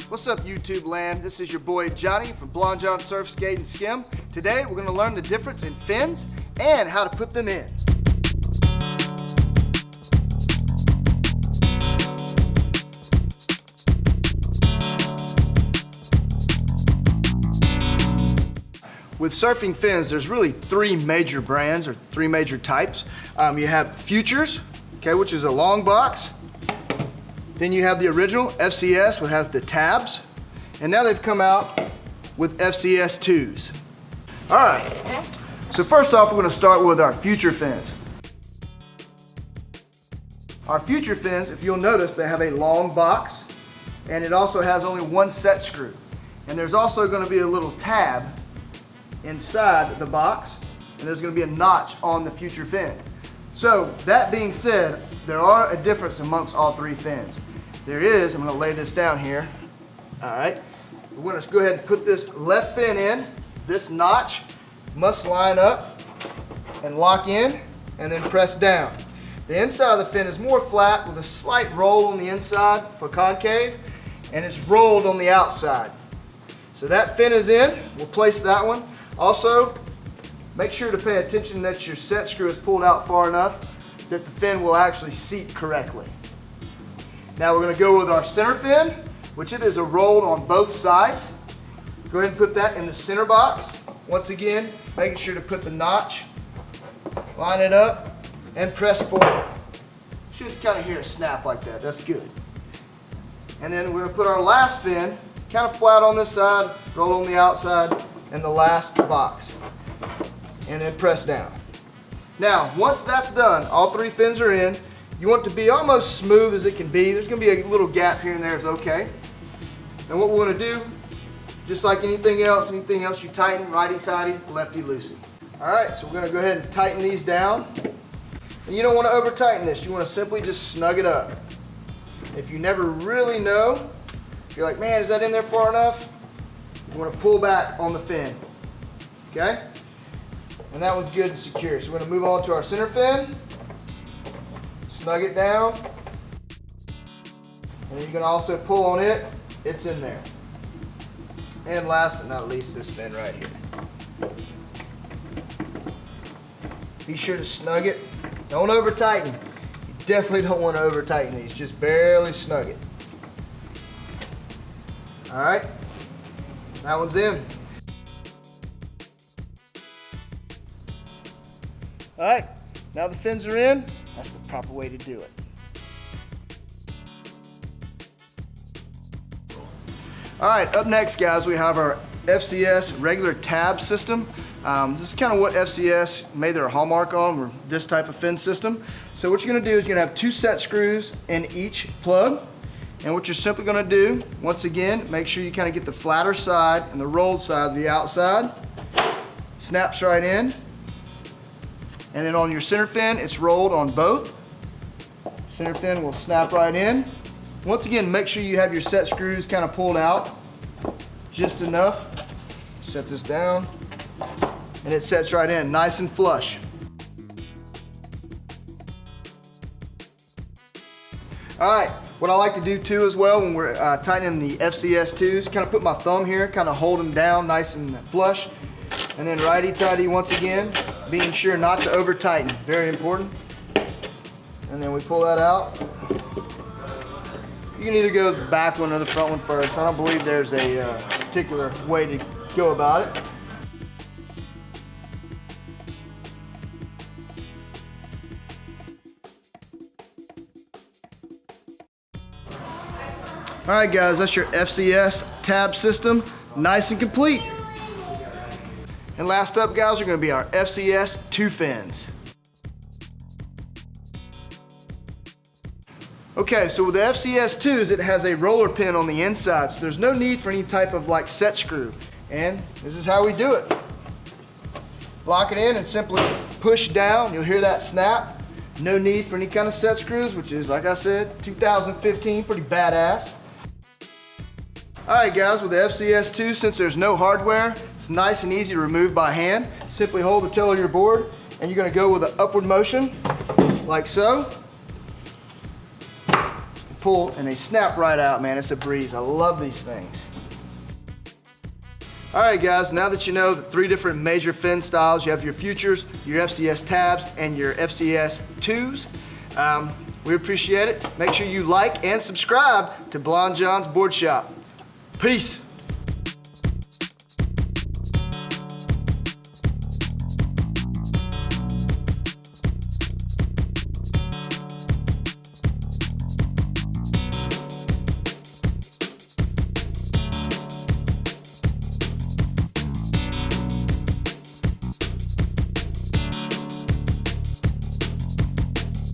What's up, YouTube land? This is your boy Johnny from Blonde John Surf, Skate, and Skim. Today we're going to learn the difference in fins and how to put them in. With surfing fins, there's really three major brands or three major types. You have Futures, okay, which is a long box. Then you have the original FCS, which has the tabs. And now they've come out with FCS 2s. All right, so first off, we're gonna start with our Future fins. Our Future fins, if you'll notice, they have a long box, and it also has only one set screw. And there's also gonna be a little tab inside the box, and there's gonna be a notch on the Future fin. So that being said, there are a difference amongst all three fins. There is, I'm gonna lay this down here. All right, we're gonna go ahead and put this left fin in. This notch must line up and lock in and then press down. The inside of the fin is more flat with a slight roll on the inside for concave, and it's rolled on the outside. So that fin is in, we'll place that one. Also, make sure to pay attention that your set screw is pulled out far enough that the fin will actually seat correctly. Now we're going to go with our center fin, which it is a rolled on both sides. Go ahead and put that in the center box. Once again, making sure to put the notch, line it up, and press forward. You should kind of hear a snap like that. That's good. And then we're going to put our last fin kind of flat on this side, roll on the outside, in the last box. And then press down. Now, once that's done, all three fins are in. You want it to be almost smooth as it can be. There's going to be a little gap here and there is okay. And what we're going to do, just like anything else you tighten, righty-tighty, lefty-loosey. All right, so we're going to go ahead and tighten these down. And you don't want to over-tighten this. You want to simply just snug it up. If you never really know, if you're like, man, is that in there far enough? You want to pull back on the fin, okay? And that one's good and secure. So we're going to move on to our center fin. Snug it down, and you can also pull on it. It's in there. And last but not least, this fin right here. Be sure to snug it. Don't over tighten. You definitely don't want to over tighten these. Just barely snug it. All right, that one's in. All right, now the fins are in. That's the proper way to do it. All right, up next, guys, we have our FCS regular tab system. This is kind of what FCS made their hallmark on, or this type of fin system. So what you're gonna do is you're gonna have two set screws in each plug. And what you're simply gonna do, once again, make sure you kind of get the flatter side and the rolled side of the outside. Snaps right in. And then on your center fin, it's rolled on both. Center fin will snap right in. Once again, make sure you have your set screws kind of pulled out just enough. Set this down, and it sets right in, nice and flush. All right, what I like to do too as well when we're tightening the FCS 2s, kind of put my thumb here, kind of hold them down nice and flush. And then righty-tighty once again, being sure not to over tighten, very important. And then we pull that out. You can either go the back one or the front one first. I don't believe there's a particular way to go about it. All right, guys, that's your FCS tab system, nice and complete. And last up, guys, are going to be our FCS 2 fins. Okay, so with the FCS 2s, it has a roller pin on the inside, so there's no need for any type of like set screw. And this is how we do it. Lock it in and simply push down. You'll hear that snap. No need for any kind of set screws, which is, like I said, 2015, pretty badass. All right, guys, with the FCS 2, since there's no hardware, it's nice and easy to remove by hand. Simply hold the tail of your board, and you're gonna go with an upward motion, like so. pull and they snap right out, man. It's a breeze. I love these things. All right, guys, now that you know the 3 different major fin styles, you have your Futures, your FCS tabs, and your FCS 2s. We appreciate it. Make sure you like and subscribe to Blonde John's Board Shop. Peace.